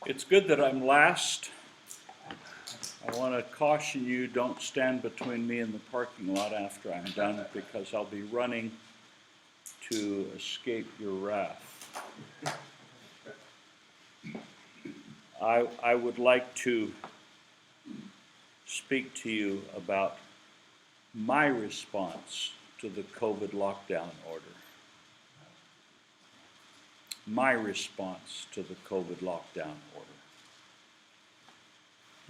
It's good that I'm last. I want to caution you, don't stand between me and the parking lot after I'm done, because I'll be running to escape your wrath. I would like to speak to you about my response to the COVID lockdown order. My response to the COVID lockdown order.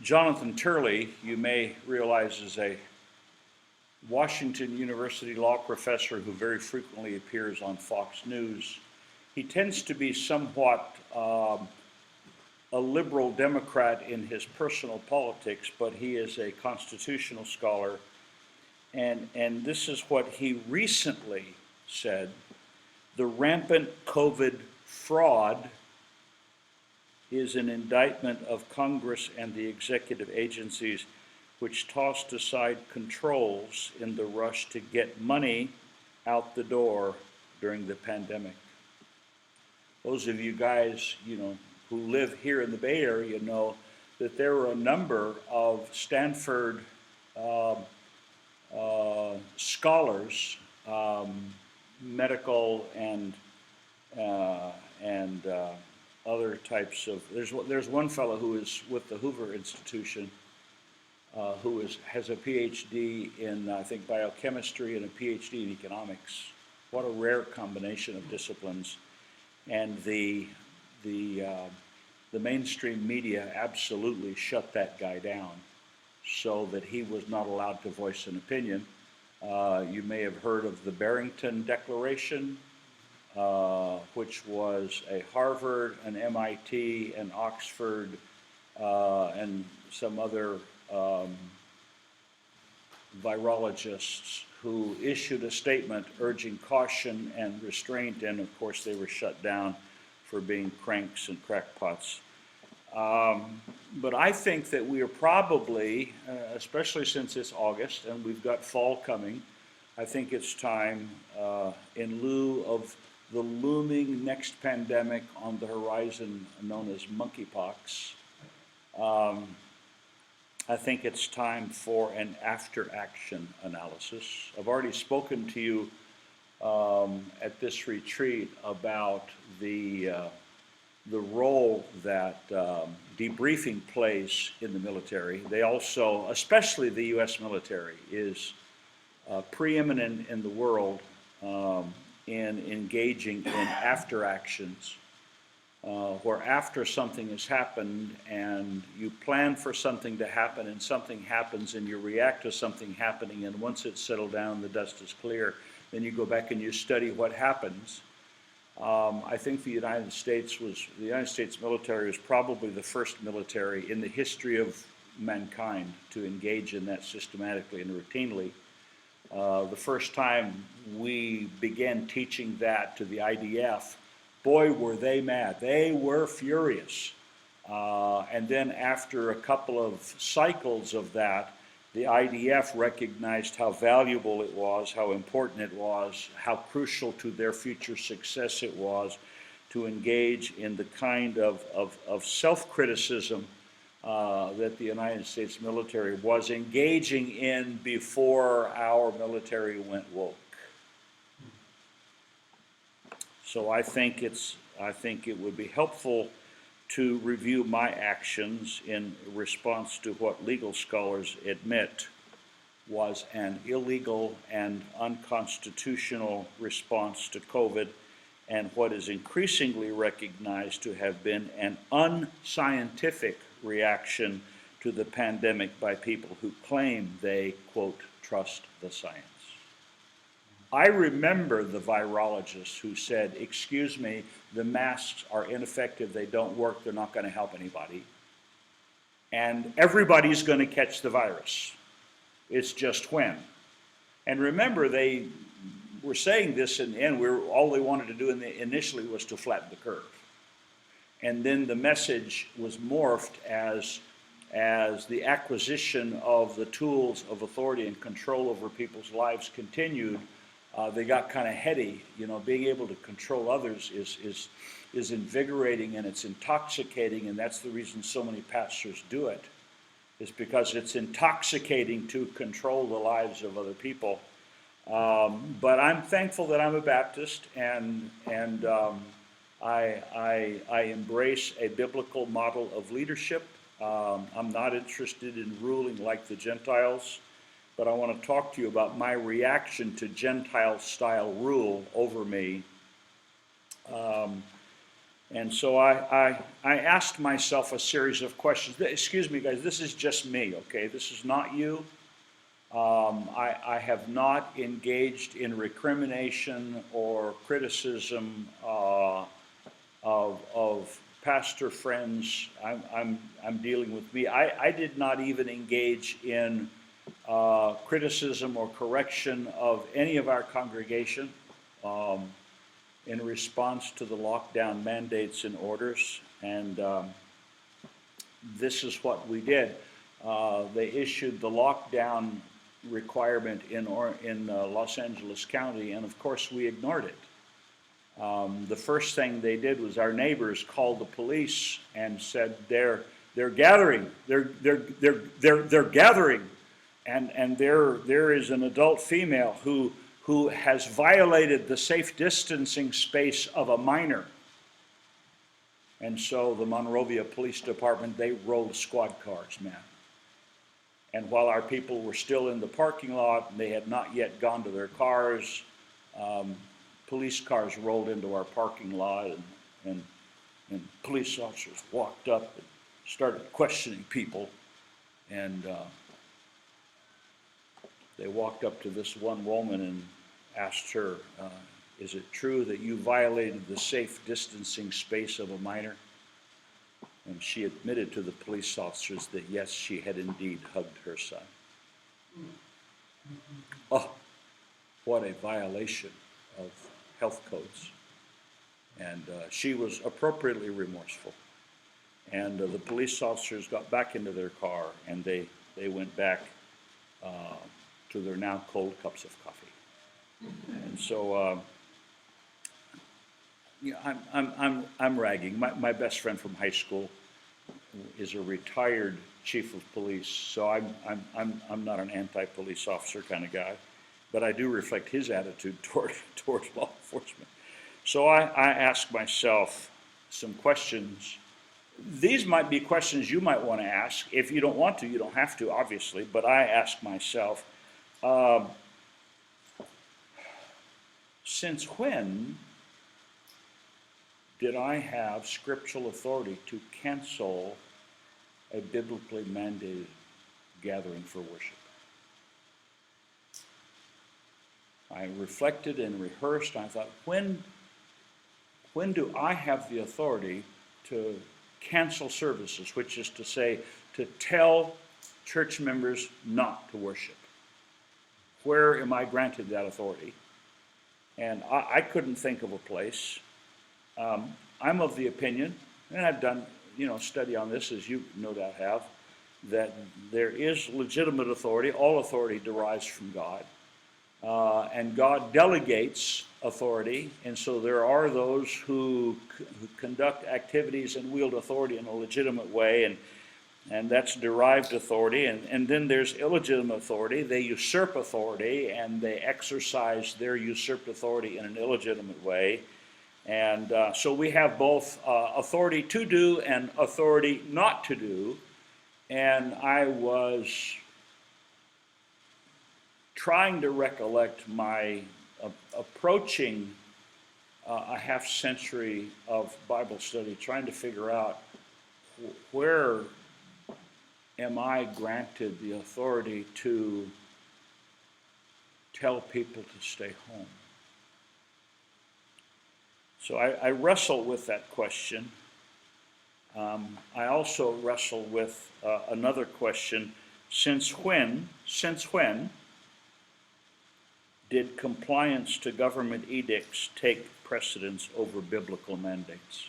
Jonathan Turley, you may realize, is a Washington University law professor who very frequently appears on Fox News. He tends to be somewhat a liberal Democrat in his personal politics, but he is a constitutional scholar. And this is what he recently said: the rampant COVID fraud is an indictment of Congress and the executive agencies, which tossed aside controls in the rush to get money out the door during the pandemic. Those of you guys, who live here in the Bay Area know that there were a number of Stanford scholars, medical and other types of. There's one fellow who is with the Hoover Institution, who has a PhD in, I think, biochemistry and a PhD in economics. What a rare combination of disciplines. And the mainstream media absolutely shut that guy down, so that he was not allowed to voice an opinion. You may have heard of the Barrington Declaration, which was a Harvard, an MIT, an Oxford, and some other virologists who issued a statement urging caution and restraint, and of course they were shut down for being cranks and crackpots. But I think that we are probably, especially since it's August and we've got fall coming, I think it's time, in lieu of the looming next pandemic on the horizon known as monkeypox, I think it's time for an after-action analysis. I've already spoken to you at this retreat about the role that debriefing plays in the military. They also, especially the U.S. military, is preeminent in the world in engaging in after actions, where after something has happened and you plan for something to happen and something happens and you react to something happening, and once it's settled down, the dust is clear, then you go back and you study what happens. I think the United States military was probably the first military in the history of mankind to engage in that systematically and routinely. The first time we began teaching that to the IDF, boy, were they mad. They were furious. And then after a couple of cycles of that, the IDF recognized how valuable it was, how important it was, how crucial to their future success it was to engage in the kind of self-criticism that the United States military was engaging in before our military went woke. So I think it would be helpful to review my actions in response to what legal scholars admit was an illegal and unconstitutional response to COVID, and what is increasingly recognized to have been an unscientific reaction to the pandemic by people who claim they, quote, trust the science. I remember the virologists who said, excuse me, the masks are ineffective, they don't work, they're not going to help anybody. And everybody's going to catch the virus. It's just when. And remember, they were saying this in the end, all they wanted to do initially was to flatten the curve. And then the message was morphed as the acquisition of the tools of authority and control over people's lives continued. They got kind of heady. Being able to control others is is invigorating and it's intoxicating, and that's the reason so many pastors do it, is because it's intoxicating to control the lives of other people. But I'm thankful that I'm a Baptist, and I embrace a biblical model of leadership. I'm not interested in ruling like the Gentiles, but I want to talk to you about my reaction to Gentile-style rule over me. And so I asked myself a series of questions. Excuse me, guys, this is just me, okay? This is not you. I have not engaged in recrimination or criticism of pastor friends. I'm dealing with me. I did not even engage in criticism or correction of any of our congregation in response to the lockdown mandates and orders. And this is what we did. They issued the lockdown requirement in Los Angeles County, and of course we ignored it. The first thing they did was our neighbors called the police and said they're gathering, they're gathering, and there is an adult female who has violated the safe distancing space of a minor. And so the Monrovia Police Department, they rolled squad cars, man. And while our people were still in the parking lot and they had not yet gone to their cars, police cars rolled into our parking lot, and police officers walked up and started questioning people. And they walked up to this one woman and asked her, is it true that you violated the safe distancing space of a minor? And she admitted to the police officers that yes, she had indeed hugged her son. Oh, what a violation of health codes. And she was appropriately remorseful. And the police officers got back into their car, and they went back to their now cold cups of coffee. And so yeah, I'm ragging. My best friend from high school is a retired chief of police, so I'm not an anti-police officer kind of guy, but I do reflect his attitude toward law enforcement. So I ask myself some questions. These might be questions you might want to ask. If you don't want to, you don't have to, obviously, but I ask myself, since when did I have scriptural authority to cancel a biblically mandated gathering for worship? I reflected and rehearsed, and I thought, when do I have the authority to cancel services, which is to say, to tell church members not to worship? Where am I granted that authority? And I couldn't think of a place. I'm of the opinion, and I've done study on this, as you no doubt have, that there is legitimate authority. All authority derives from God. And God delegates authority, and so there are those who conduct activities and wield authority in a legitimate way, and that's derived authority. And then there's illegitimate authority. They usurp authority, and they exercise their usurped authority in an illegitimate way. And so we have both authority to do and authority not to do. And I was trying to recollect my approaching a half century of Bible study, trying to figure out where am I granted the authority to tell people to stay home. So I wrestle with that question. I also wrestle with another question. Since when did compliance to government edicts take precedence over biblical mandates?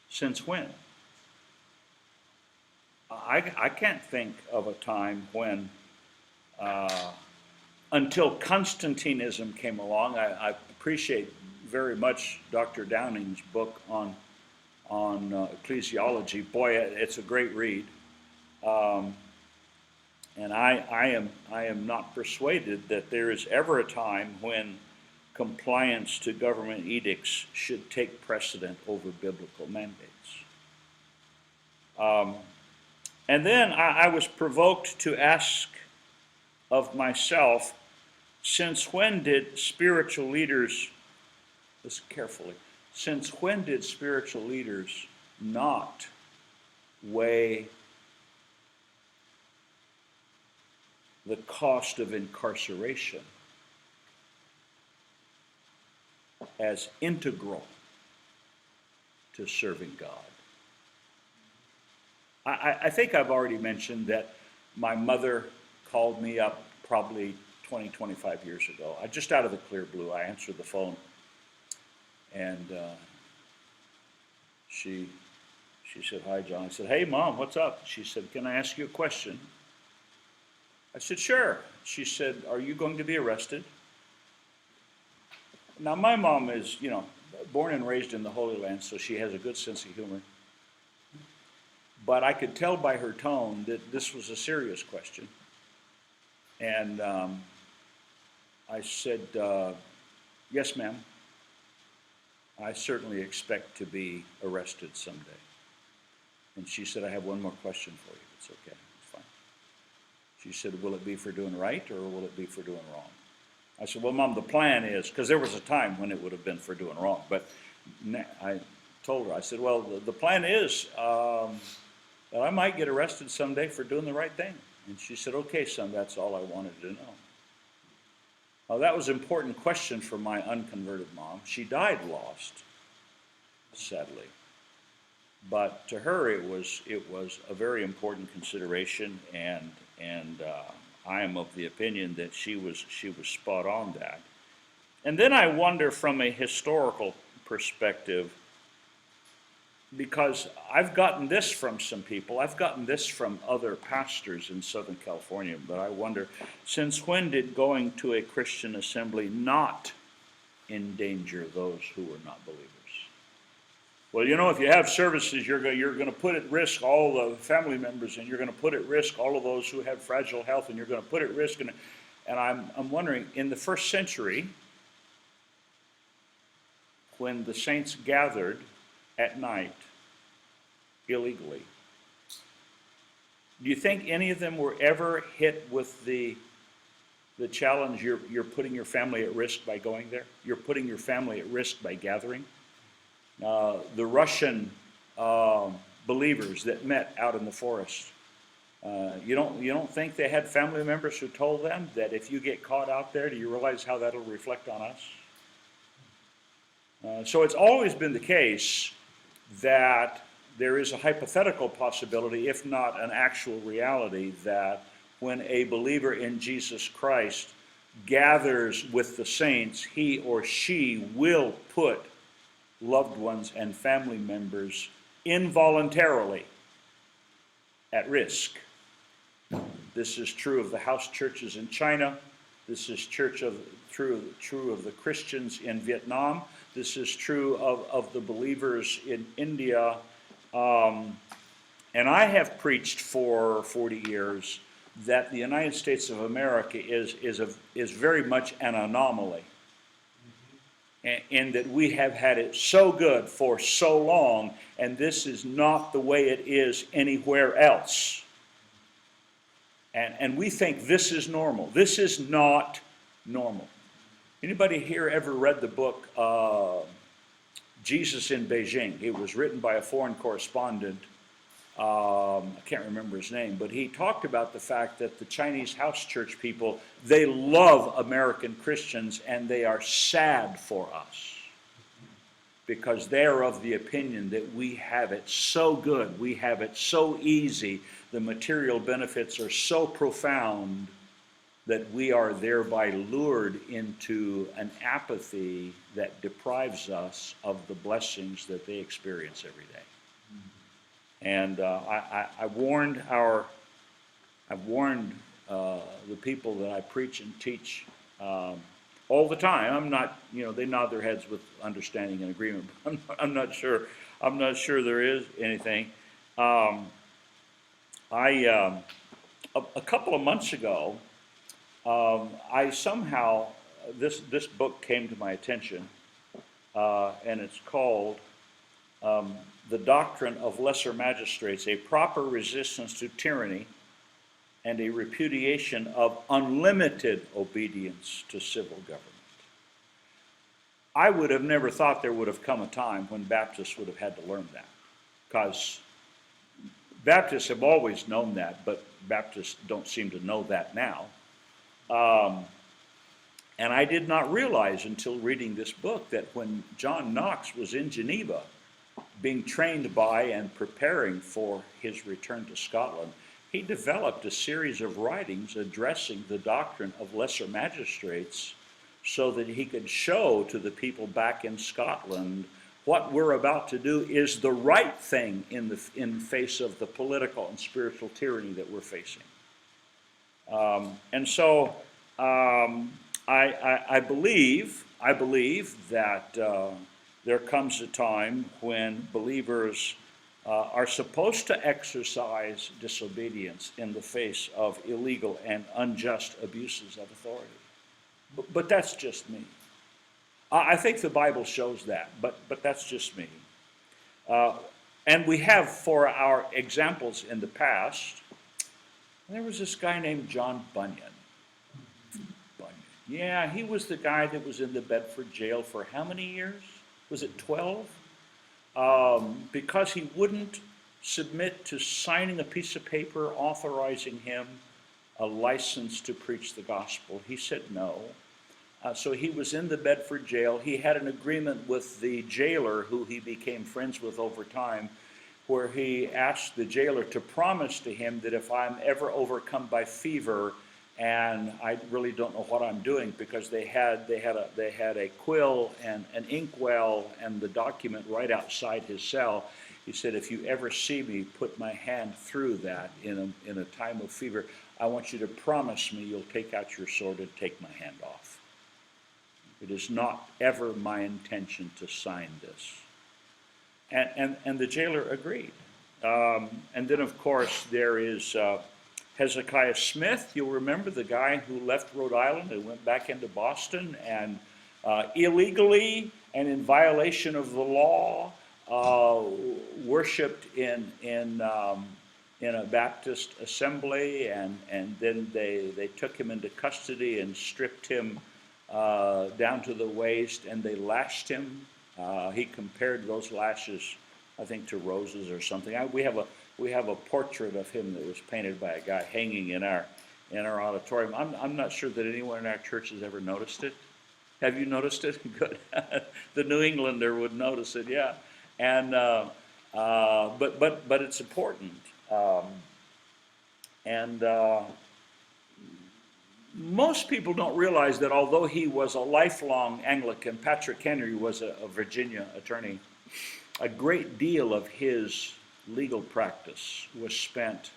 Since when? I can't think of a time when, until Constantinism came along. I appreciate very much Dr. Downing's book on ecclesiology. Boy, it's a great read. And I am not persuaded that there is ever a time when compliance to government edicts should take precedent over biblical mandates. And then I was provoked to ask of myself, since when did spiritual leaders, listen carefully, since when did spiritual leaders not weigh the cost of incarceration as integral to serving God? I think I've already mentioned that my mother called me up probably 20, 25 years ago. Just out of the clear blue, I answered the phone, and she said, "Hi, John." I said, "Hey, Mom, what's up?" She said, "Can I ask you a question?" I said, "Sure." She said, "Are you going to be arrested?" Now, my mom is, born and raised in the Holy Land, so she has a good sense of humor. But I could tell by her tone that this was a serious question. And I said, "Yes, ma'am. I certainly expect to be arrested someday." And she said, "I have one more question for you." It's okay. It's fine. She said, "Will it be for doing right or will it be for doing wrong?" I said, "Well, Mom, the plan is," because there was a time when it would have been for doing wrong. But I told her, I said, "Well, the plan is that I might get arrested someday for doing the right thing." And she said, "Okay, son, that's all I wanted to know." Now, that was an important question for my unconverted mom. She died lost, sadly. But to her, it was a very important consideration, and I am of the opinion that she was spot on that. And then I wonder from a historical perspective, because I've gotten this from some people, I've gotten this from other pastors in Southern California, but I wonder, since when did going to a Christian assembly not endanger those who were not believers? Well, if you have services, you're going to put at risk all the family members, and you're going to put at risk all of those who have fragile health, and you're going to put at risk, and I'm wondering, in the first century, when the saints gathered at night illegally, do you think any of them were ever hit with the challenge, you're putting your family at risk by going there? You're putting your family at risk by gathering? The Russian believers that met out in the forest, you don't think they had family members who told them that if you get caught out there, do you realize how that'll reflect on us? So it's always been the case that there is a hypothetical possibility, if not an actual reality, that when a believer in Jesus Christ gathers with the saints, he or she will put loved ones and family members involuntarily at risk. This is true of the house churches in China. This is true of the Christians in Vietnam. This is true of the believers in India. And I have preached for 40 years that the United States of America is very much an anomaly, in that we have had it so good for so long, and this is not the way it is anywhere else. And we think this is normal. This is not normal. Anybody here ever read the book Jesus in Beijing? It was written by a foreign correspondent. I can't remember his name, but he talked about the fact that the Chinese house church people, they love American Christians, and they are sad for us because they're of the opinion that we have it so good, we have it so easy, the material benefits are so profound that we are thereby lured into an apathy that deprives us of the blessings that they experience every day. And I've warned the people that I preach and teach all the time. I'm not, they nod their heads with understanding and agreement, but I'm not sure. I'm not sure there is anything. Um, a couple of months ago, I somehow this book came to my attention, and it's called "The Doctrine of Lesser Magistrates: A Proper Resistance to Tyranny and a Repudiation of Unlimited Obedience to Civil Government." I would have never thought there would have come a time when Baptists would have had to learn that, because Baptists have always known that, but Baptists don't seem to know that now. And I did not realize until reading this book that when John Knox was in Geneva, being trained by and preparing for his return to Scotland, he developed a series of writings addressing the doctrine of lesser magistrates so that he could show to the people back in Scotland what we're about to do is the right thing in face of the political and spiritual tyranny that we're facing. And so I believe that there comes a time when believers are supposed to exercise disobedience in the face of illegal and unjust abuses of authority. But that's just me. I think the Bible shows that, but that's just me. And we have, for our examples in the past, there was this guy named John Bunyan. Yeah, he was the guy that was in the Bedford jail for how many years? Was it 12? Because he wouldn't submit to signing a piece of paper authorizing him a license to preach the gospel. He said no. So he was in the Bedford jail. He had an agreement with the jailer, who he became friends with over time, where he asked the jailer to promise to him that if I'm ever overcome by fever and I really don't know what I'm doing, because they had a quill and an inkwell and the document right outside his cell. He said, if you ever see me put my hand through that in a time of fever, I want you to promise me you'll take out your sword and take my hand off. It is not ever my intention to sign this. And the jailer agreed. And then, of course, there is Hezekiah Smith. You'll remember the guy who left Rhode Island and went back into Boston and illegally and in violation of the law worshipped in a Baptist assembly, and then they took him into custody and stripped him down to the waist, and they lashed him. He compared those lashes, I think, to roses or something. We have a portrait of him that was painted by a guy hanging in our auditorium. I'm not sure that anyone in our church has ever noticed it. Have you noticed it? Good. The New Englander would notice it, yeah. And but it's important. Most people don't realize that although he was a lifelong Anglican, Patrick Henry was a Virginia attorney, a great deal of his legal practice was spent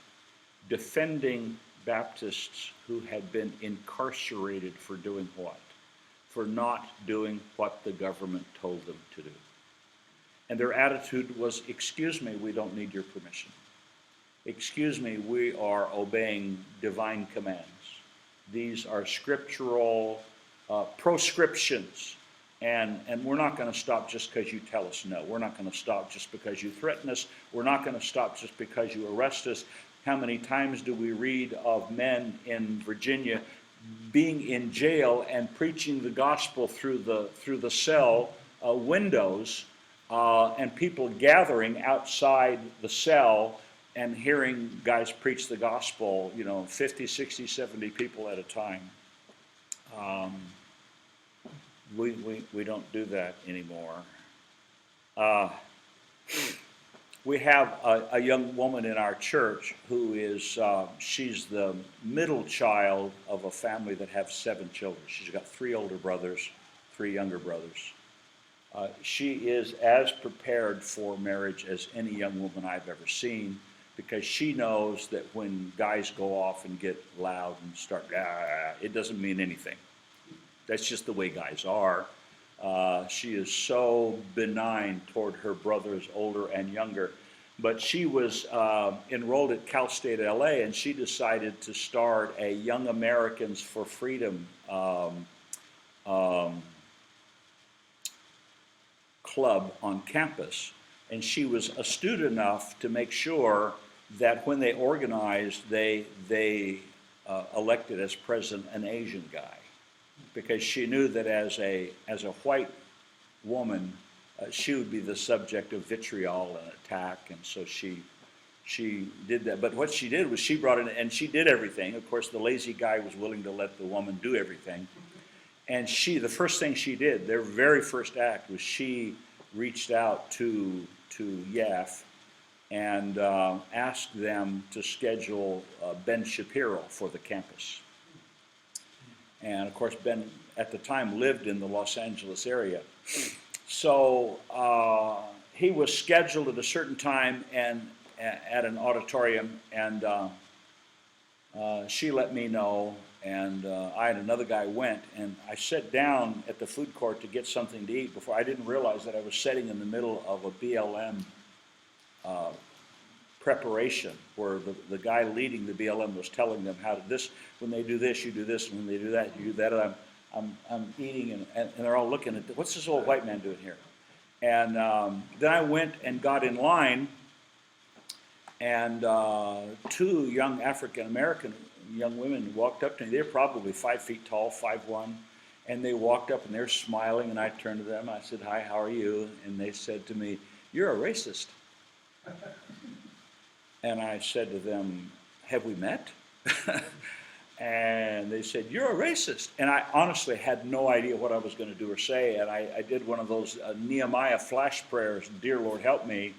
defending Baptists who had been incarcerated for doing what? For not doing what the government told them to do. And their attitude was, excuse me, we don't need your permission. Excuse me, we are obeying divine commands. These are scriptural proscriptions, and we're not going to stop just because you tell us no. We're not going to stop just because you threaten us. We're not going to stop just because you arrest us. How many times do we read of men in Virginia being in jail and preaching the gospel through the cell windows, and people gathering outside the cell and hearing guys preach the gospel, 50, 60, 70 people at a time. We don't do that anymore. We have a young woman in our church who is, she's the middle child of a family that have 7 children. She's got 3 older brothers, 3 younger brothers. She is as prepared for marriage as any young woman I've ever seen, because she knows that when guys go off and get loud and start, it doesn't mean anything. That's just the way guys are. She is so benign toward her brothers, older and younger. But she was enrolled at Cal State LA, and she decided to start a Young Americans for Freedom club on campus. And she was astute enough to make sure that when they organized, they elected as president an Asian guy, because she knew that as a white woman, she would be the subject of vitriol and attack, and so she did that. But what she did was she brought in, and she did everything. Of course, the lazy guy was willing to let the woman do everything. And the first thing she did, their very first act, was she reached out to YAF and asked them to schedule Ben Shapiro for the campus. And of course, Ben at the time lived in the Los Angeles area. So he was scheduled at a certain time and at an auditorium, and she let me know, and I and another guy went, and I sat down at the food court to get something to eat before I didn't realize that I was sitting in the middle of a BLM preparation, where the guy leading the BLM was telling them how to this, when they do this, you do this, and when they do that, you do that. And I'm eating, and they're all looking at, what's this old white man doing here? And then I went and got in line, and two young African-American young women walked up to me. They were probably 5 feet tall, 5'1", and they walked up and they're smiling, and I turned to them. I said, "Hi, how are you?" And they said to me, "You're a racist." And I said to them, "Have we met?" And they said, "You're a racist." And I honestly had no idea what I was going to do or say, and I did one of those Nehemiah flash prayers, "Dear Lord, help me."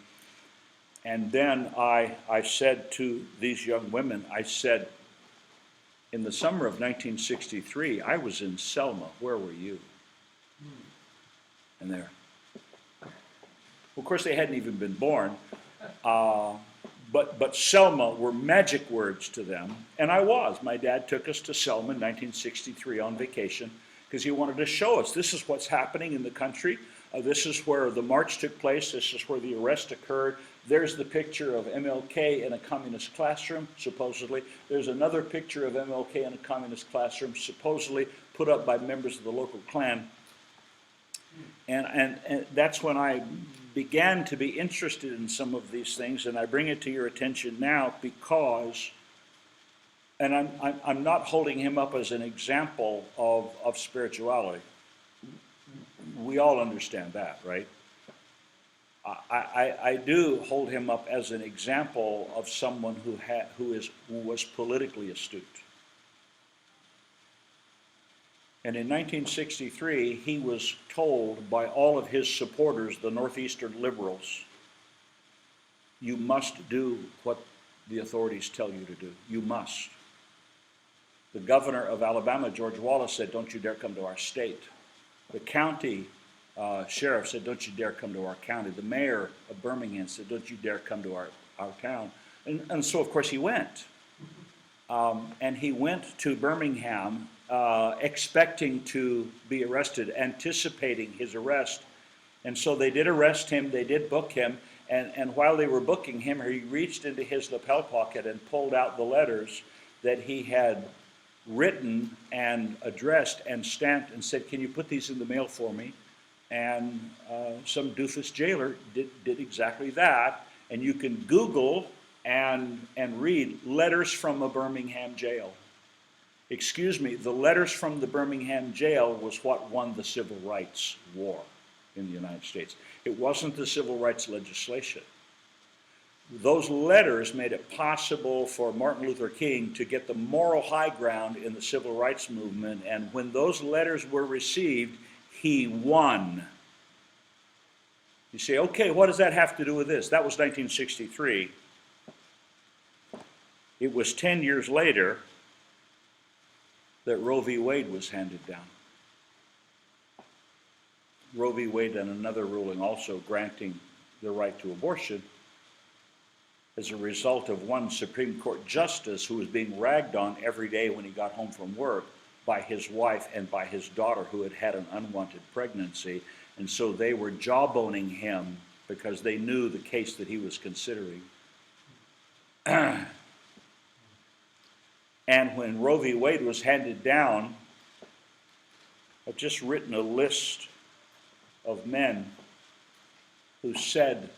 And then I said to these young women, I said, "In the summer of 1963, I was in Selma. Where were you?" And there. Of course, they hadn't even been born. But Selma were magic words to them, and I was. My dad took us to Selma in 1963 on vacation because he wanted to show us, this is what's happening in the country. This is where the march took place. This is where the arrest occurred. There's the picture of MLK in a communist classroom, supposedly. There's another picture of MLK in a communist classroom, supposedly put up by members of the local Klan. And that's when I began to be interested in some of these things, and I bring it to your attention now because, and I'm not holding him up as an example of spirituality. We all understand that, right? I do hold him up as an example of someone who was politically astute. And in 1963, he was told by all of his supporters, the Northeastern liberals, you must do what the authorities tell you to do. You must. The governor of Alabama, George Wallace, said, "Don't you dare come to our state." The county sheriff said, "Don't you dare come to our county." The mayor of Birmingham said, "Don't you dare come to our town." And so, of course, he went. And he went to Birmingham expecting to be arrested, anticipating his arrest. And so they did arrest him, they did book him, and while they were booking him, he reached into his lapel pocket and pulled out the letters that he had written and addressed and stamped and said, "Can you put these in the mail for me?" And some doofus jailer did exactly that. And you can Google and read letters from a Birmingham jail. Excuse me, the letters from the Birmingham jail was what won the Civil Rights War in the United States. It wasn't the civil rights legislation. Those letters made it possible for Martin Luther King to get the moral high ground in the civil rights movement, and when those letters were received, he won. You say, okay, what does that have to do with this? That was 1963. It was 10 years later that Roe v. Wade was handed down. Roe v. Wade and another ruling also granting the right to abortion as a result of one Supreme Court justice who was being ragged on every day when he got home from work by his wife and by his daughter, who had had an unwanted pregnancy. And so they were jawboning him because they knew the case that he was considering. And when Roe v. Wade was handed down, I've just written a list of men who said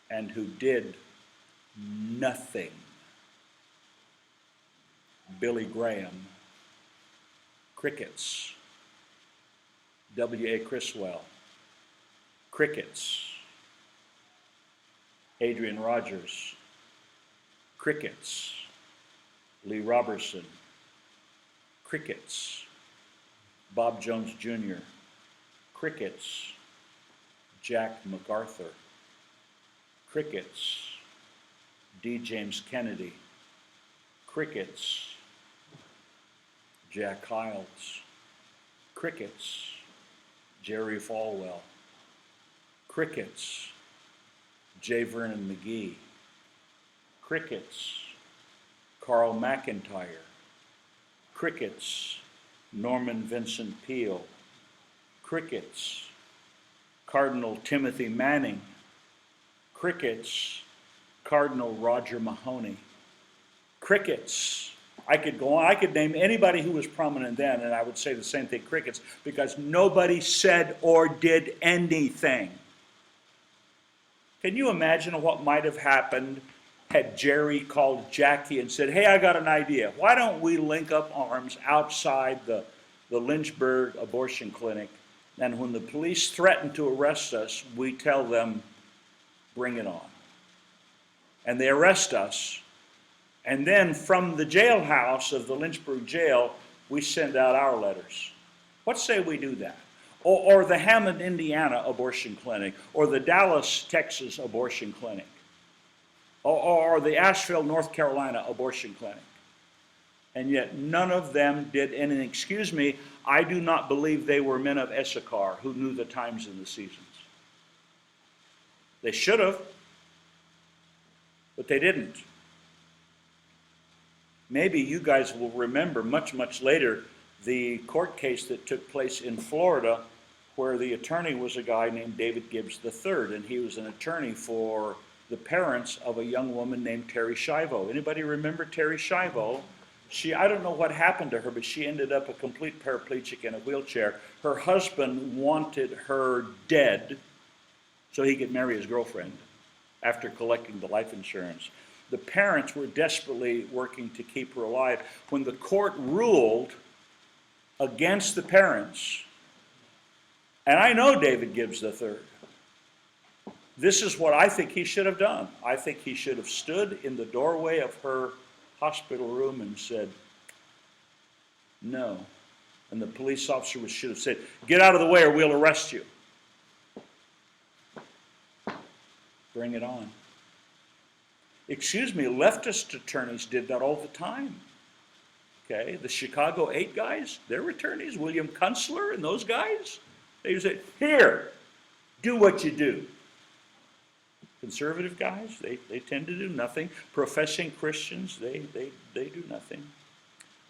and who did nothing. Billy Graham, crickets. W.A. Criswell, crickets. Adrian Rogers, crickets. Lee Robertson, crickets. Bob Jones Jr., crickets. Jack MacArthur, crickets. D. James Kennedy, crickets. Jack Hyles, crickets. Jerry Falwell, crickets. J. Vernon McGee, crickets. Carl McIntyre, crickets. Norman Vincent Peale, crickets. Cardinal Timothy Manning, crickets. Cardinal Roger Mahoney, crickets. I could go on. I could name anybody who was prominent then, and I would say the same thing, crickets, because nobody said or did anything. Can you imagine what might have happened had Jerry called Jackie and said, hey, I got an idea. Why don't we link up arms outside the Lynchburg abortion clinic, and when the police threaten to arrest us, we tell them, bring it on. And they arrest us. And then from the jailhouse of the Lynchburg jail, we send out our letters. What say we do that? Or the Hammond, Indiana abortion clinic, or the Dallas, Texas abortion clinic, or the Asheville, North Carolina abortion clinic. And yet none of them did anything. Excuse me, I do not believe they were men of Issachar who knew the times and the seasons. They should have, but they didn't. Maybe you guys will remember much, much later the court case that took place in Florida where the attorney was a guy named David Gibbs III, and he was an attorney for the parents of a young woman named Terry Schiavo. Anybody remember Terry Schiavo? I don't know what happened to her, but she ended up a complete paraplegic in a wheelchair. Her husband wanted her dead so he could marry his girlfriend after collecting the life insurance. The parents were desperately working to keep her alive. When the court ruled against the parents, and I know David Gibbs III, this is what I think he should have done. I think he should have stood in the doorway of her hospital room and said, no. And the police officer should have said, get out of the way or we'll arrest you. Bring it on. Excuse me, leftist attorneys did that all the time. Okay, the Chicago 8 guys, their attorneys, William Kunstler and those guys, they would say, here, do what you do. Conservative guys, they tend to do nothing. Professing Christians, they do nothing.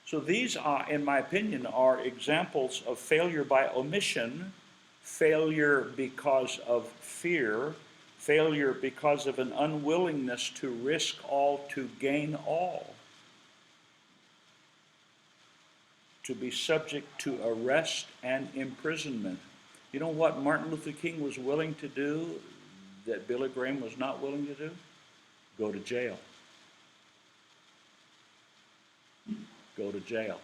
So these are, in my opinion, are examples of failure by omission, failure because of fear, failure because of an unwillingness to risk all to gain all. To be subject to arrest and imprisonment. You know what Martin Luther King was willing to do that Billy Graham was not willing to do? Go to jail. Go to jail.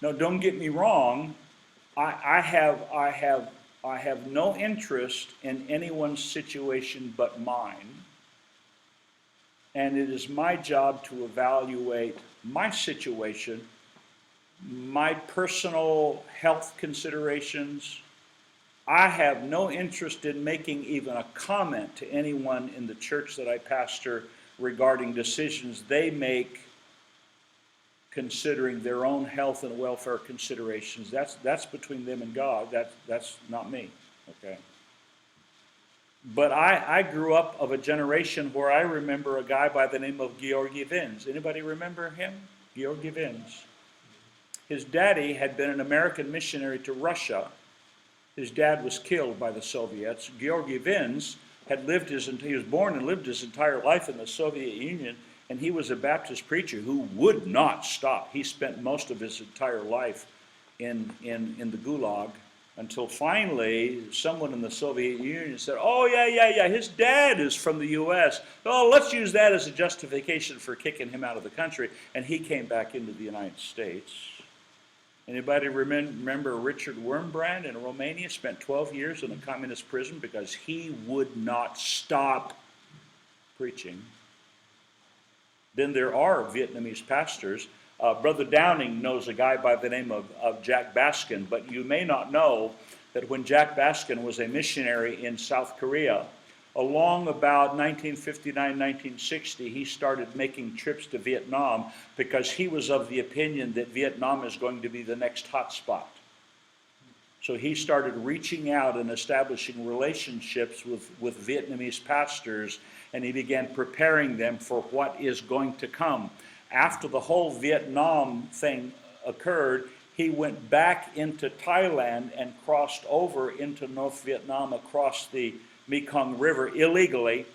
Now, don't get me wrong. I have no interest in anyone's situation but mine. And it is my job to evaluate my situation, my personal health considerations. I have no interest in making even a comment to anyone in the church that I pastor regarding decisions they make considering their own health and welfare considerations. That's between them and God. That's not me, okay? But I grew up of a generation where I remember a guy by the name of Georgy Vins. Anybody remember him? Georgy Vins. His daddy had been an American missionary to Russia. His dad was killed by the Soviets. Georgy Vins he was born and lived his entire life in the Soviet Union, and he was a Baptist preacher who would not stop. He spent most of his entire life in the Gulag until finally someone in the Soviet Union said, oh, yeah, his dad is from the U.S. Oh, let's use that as a justification for kicking him out of the country. And he came back into the United States. Anybody remember Richard Wurmbrand in Romania? Spent 12 years in a communist prison because he would not stop preaching. Then there are Vietnamese pastors. Brother Downing knows a guy by the name of Jack Baskin, but you may not know that when Jack Baskin was a missionary in South Korea, along about 1959, 1960, he started making trips to Vietnam because he was of the opinion that Vietnam is going to be the next hot spot. So he started reaching out and establishing relationships with Vietnamese pastors, and he began preparing them for what is going to come. After the whole Vietnam thing occurred, he went back into Thailand and crossed over into North Vietnam across the Mekong River illegally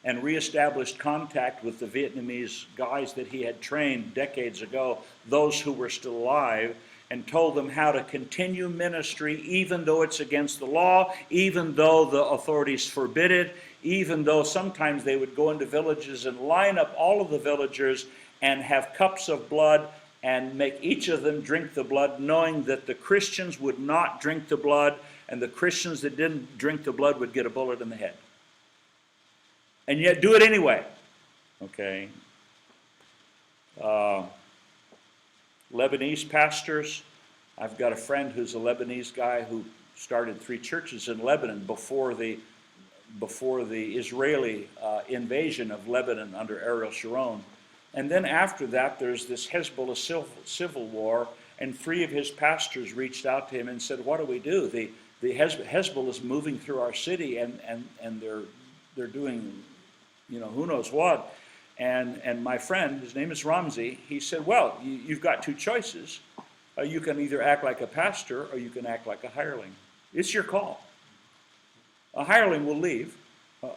and reestablished contact with the Vietnamese guys that he had trained decades ago, those who were still alive, and told them how to continue ministry even though it's against the law, even though the authorities forbid it, even though sometimes they would go into villages and line up all of the villagers and have cups of blood and make each of them drink the blood, knowing that the Christians would not drink the blood, and the Christians that didn't drink the blood would get a bullet in the head. And yet do it anyway. Okay. Lebanese pastors. I've got a friend who's a Lebanese guy who started 3 churches in Lebanon before the Israeli invasion of Lebanon under Ariel Sharon. And then after that, there's this Hezbollah civil war, and 3 of his pastors reached out to him and said, what do we do? The Hezbollah is moving through our city, and they're doing, who knows what. And my friend, his name is Ramzi, he said, well, you've got 2 choices. You can either act like a pastor or you can act like a hireling. It's your call. A hireling will leave.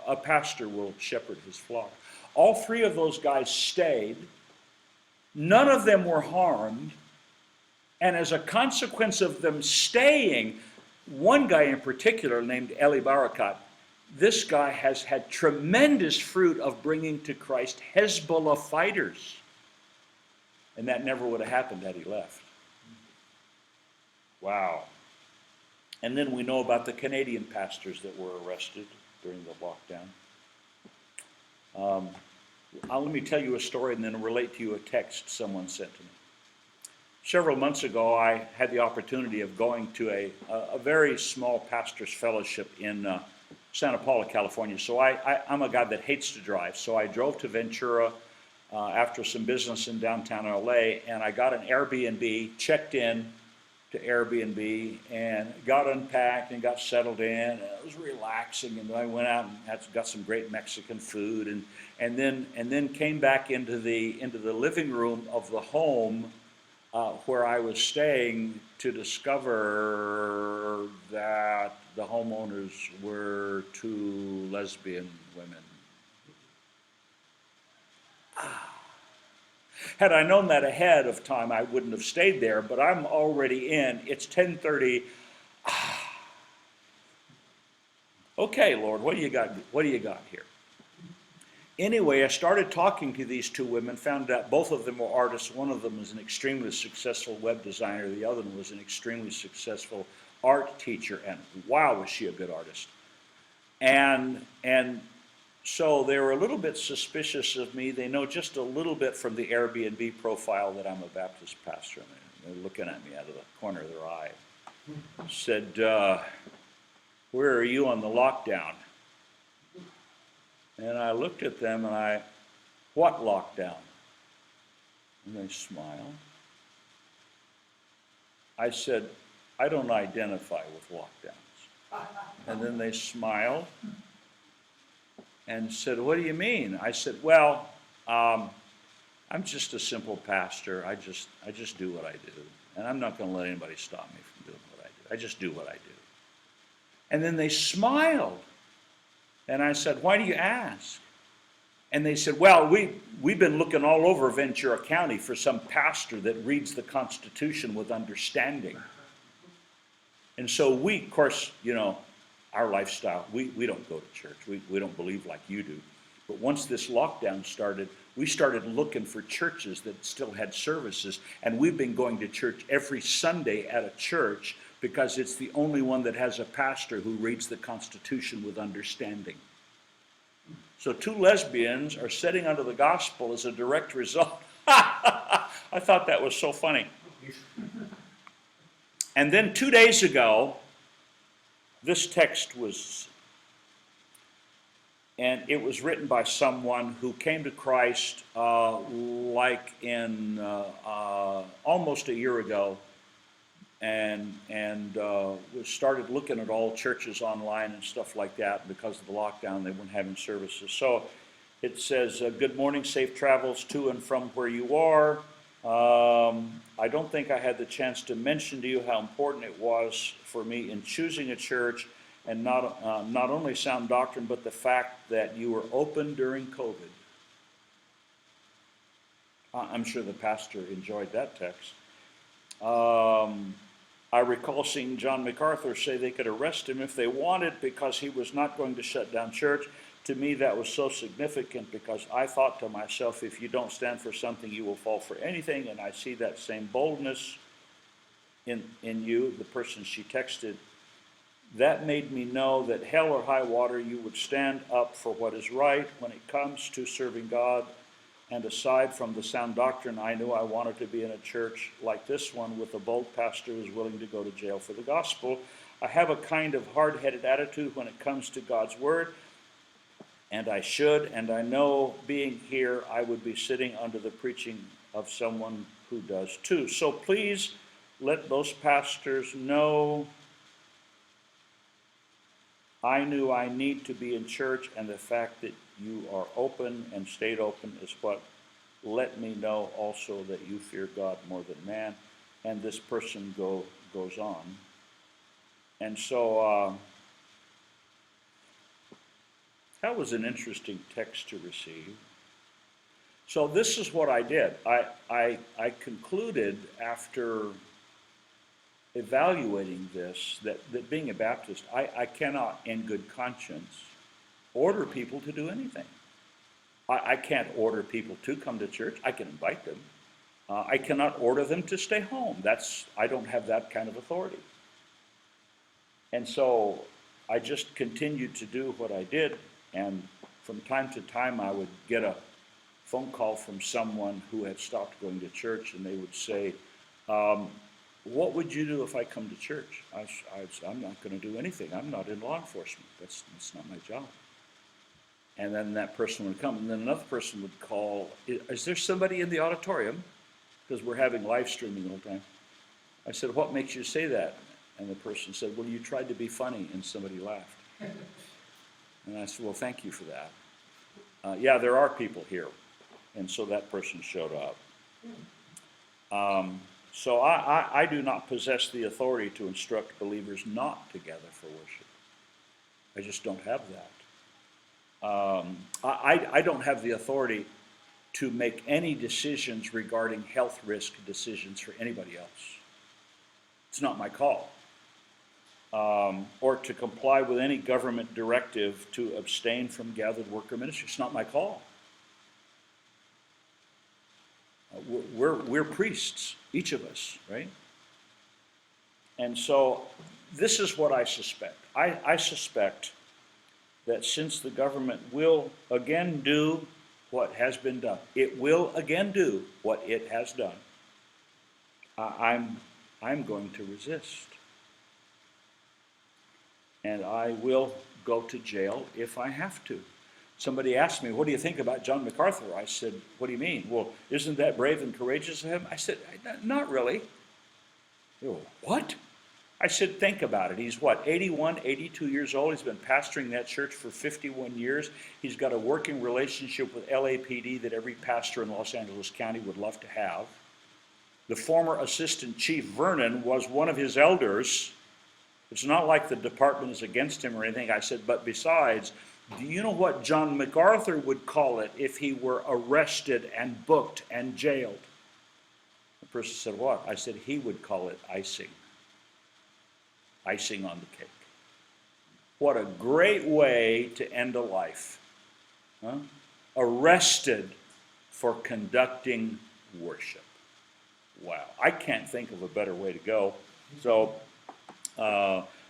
A pastor will shepherd his flock. All 3 of those guys stayed. None of them were harmed. And as a consequence of them staying, one guy in particular named Eli Barakat, this guy has had tremendous fruit of bringing to Christ Hezbollah fighters. And that never would have happened had he left. Wow. And then we know about the Canadian pastors that were arrested during the lockdown. Let me tell you a story and then relate to you a text someone sent to me. Several months ago, I had the opportunity of going to a very small pastor's fellowship in Santa Paula, California. So I'm a guy that hates to drive. So I drove to Ventura after some business in downtown LA, and I got an Airbnb, checked in to Airbnb, and got unpacked and got settled in. And it was relaxing, and then I went out and got some great Mexican food, and then came back into the living room of the home where I was staying to discover that the homeowners were 2 lesbian women. Had I known that ahead of time, I wouldn't have stayed there, but I'm already in. It's 10:30. Okay, Lord, what do you got? What do you got here? Anyway, I started talking to these 2 women, found out both of them were artists. One of them was an extremely successful web designer. The other one was an extremely successful art teacher, and wow, was she a good artist. And so they were a little bit suspicious of me. They know just a little bit from the Airbnb profile that I'm a Baptist pastor. They're looking at me out of the corner of their eye. Said, where are you on the lockdown? And I looked at them and what lockdown? And they smiled. I said, I don't identify with lockdowns. And then they smiled and said, what do you mean? I said, well, I I'm just a simple pastor. I just do what I do. And I'm not going to let anybody stop me from doing what I do. I just do what I do. And then they smiled. And I said, why do you ask? And they said, well, we've been looking all over Ventura County for some pastor that reads the Constitution with understanding. And so we, of course, our lifestyle, we don't go to church. We don't believe like you do. But once this lockdown started, we started looking for churches that still had services. And we've been going to church every Sunday at a church because it's the only one that has a pastor who reads the Constitution with understanding. So 2 lesbians are sitting under the gospel as a direct result. I thought that was so funny. And then 2 days ago, this text was, and it was written by someone who came to Christ like in almost a year ago, and started looking at all churches online and stuff like that. Because of the lockdown, they weren't having services. So it says, good morning, safe travels to and from where you are. I don't think I had the chance to mention to you how important it was for me in choosing a church, and not only sound doctrine, but the fact that you were open during COVID. I'm sure the pastor enjoyed that text. I recall seeing John MacArthur say they could arrest him if they wanted because he was not going to shut down church. To me, that was so significant because I thought to myself, if you don't stand for something, you will fall for anything. And I see that same boldness in you, the person she texted. That made me know that hell or high water, you would stand up for what is right when it comes to serving God. And aside from the sound doctrine, I knew I wanted to be in a church like this one with a bold pastor who's willing to go to jail for the gospel. I have a kind of hard-headed attitude when it comes to God's word, and I should, and I know being here, I would be sitting under the preaching of someone who does too. So please let those pastors know I knew I need to be in church, and the fact that you are open and stayed open is what let me know also that you fear God more than man. And this person goes on. And so that was an interesting text to receive. So this is what I did. I concluded after evaluating this that being a Baptist, I cannot in good conscience order people to do anything. I can't order people to come to church. I can invite them. I cannot order them to stay home. I don't have that kind of authority. And so I just continued to do what I did, and from time to time I would get a phone call from someone who had stopped going to church, and they would say, what would you do if I come to church? I'm not going to do anything. I'm not in law enforcement. That's not my job. And then that person would come, and then another person would call, is there somebody in the auditorium? Because we're having live streaming the whole time. I said, what makes you say that? And the person said, well, you tried to be funny, and somebody laughed. And I said, well, thank you for that. Yeah, there are people here. And so that person showed up. So I do not possess the authority to instruct believers not to gather for worship. I just don't have that. I don't have the authority to make any decisions regarding health risk decisions for anybody else. It's not my call. Or to comply with any government directive to abstain from gathered worker ministry. It's not my call. We're priests, each of us, right? And so this is what I suspect. I suspect that since the government will again do what has been done, it will again do what it has done, I'm going to resist. And I will go to jail if I have to. Somebody asked me, what do you think about John MacArthur? I said, what do you mean? Well, isn't that brave and courageous of him? I said, not really. They go, what? I said, think about it. He's what, 81, 82 years old? He's been pastoring that church for 51 years. He's got a working relationship with LAPD that every pastor in Los Angeles County would love to have. The former assistant chief, Vernon, was one of his elders. It's not like the department is against him or anything. I said, but besides, do you know what John MacArthur would call it if he were arrested and booked and jailed? The person said, what? I said, he would call it icing. Icing on the cake. What a great way to end a life. Huh? Arrested for conducting worship. Wow, I can't think of a better way to go. So,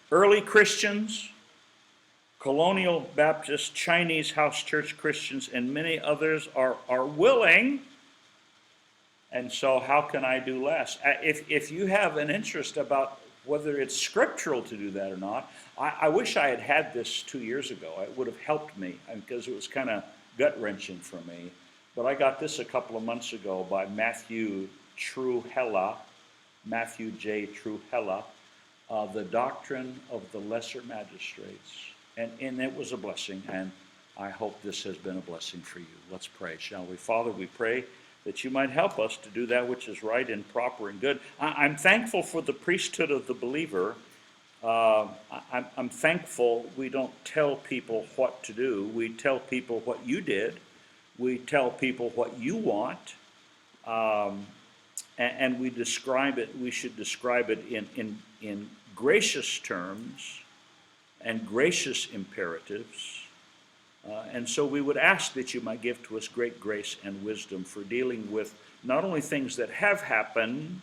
early Christians, colonial Baptist, Chinese house church Christians, and many others are willing. And so how can I do less? If you have an interest about whether it's scriptural to do that or not, I wish I had had this 2 years ago. It would have helped me because it was kind of gut-wrenching for me. But I got this a couple of months ago by Matthew Trewhella, Matthew J. Trewhella, The Doctrine of the Lesser Magistrates. And it was a blessing, and I hope this has been a blessing for you. Let's pray, shall we? Father, we pray that you might help us to do that which is right and proper and good. I'm thankful for the priesthood of the believer. I'm thankful we don't tell people what to do. We tell people what you did. We tell people what you want. And we describe it, we should describe it in gracious terms and gracious imperatives. And so we would ask that you might give to us great grace and wisdom for dealing with not only things that have happened,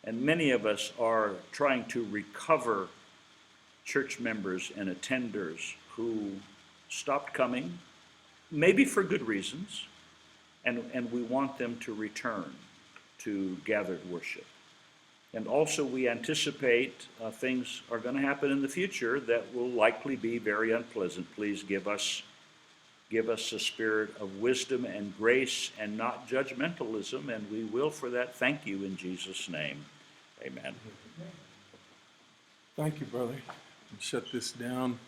and many of us are trying to recover church members and attenders who stopped coming, maybe for good reasons, and we want them to return to gathered worship. And also we anticipate things are going to happen in the future that will likely be very unpleasant. Please give us a spirit of wisdom and grace and not judgmentalism, and we will for that thank you in Jesus' name. Amen. Thank you, brother. Shut this down.